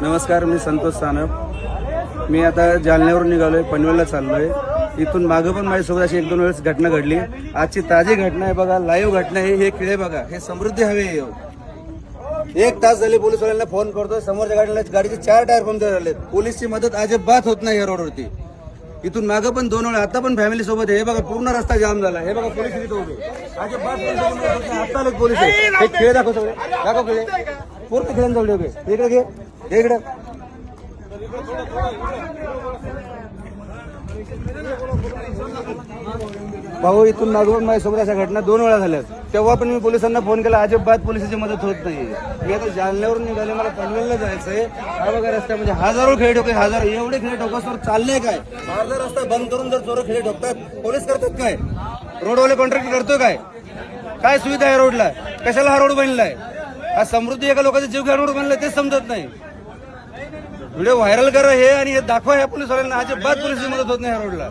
नमस्कार, मी संतोष सानप. मी आता जालन्यावरून निघालोय, पनवेलला चाललोय. इथून मागं पण माझ्यासोबत अशी 1-2 वेळेस घटना घडली. आजची ताजी घटना आहे बघा, लाईव्ह घटना आहे. हे किडे बघा, हे समृद्धी हवे. 1 तास झाले पोलिसवाल्यांना फोन करतोय. समोरच्या गाडीचे 4 टायर पंक्चर झाले. पोलीसची मदत अजिबात होत नाही या रोडवरती. इथून मागं पण 2 वेळा, आता पण फॅमिली सोबत आहे. हे बघा, पूर्ण रस्ता जाम झाला. हे बघा, पोलीस इथे उभे. अजिबात आता लोक पोलीस आहे. हे खेळ दाखव, सगळे दाखव खेळ. पूर्ण खेळांजवळ उभे. इकडे घे, इकडे. भाऊ, इथून मागून माझ्यासोबत अशा घटना 2 वेळा झाल्यात. तेव्हा पण मी पोलिसांना फोन केला, अजिबात पोलिसांची मदत होत नाही. मी आता जालन्यावरून निघाले, मला पनवेलला जायचंय. हा बघा रस्त्यामध्ये हजारो खेळ ठोके, एवढे खेळ ठोकासवर चाललंय काय? अर्धा रस्ता बंद करून जर चोर खेळ ठोकतात, पोलीस करतात काय? रोडवाले कॉन्ट्रॅक्ट करतोय काय? काय सुविधा आहे रोडला? कशाला हा रोड बनलाय? हा समृद्धी एका लोकांचा जीव घ्या रोड बनलाय, तेच समजत नाही. व्हिडिओ व्हायरल करा हे आणि हे दाखवा ह्या पोलिसवाल्यांना. अजिबात पोलिसची मदत होत नाही ह्या रोडला.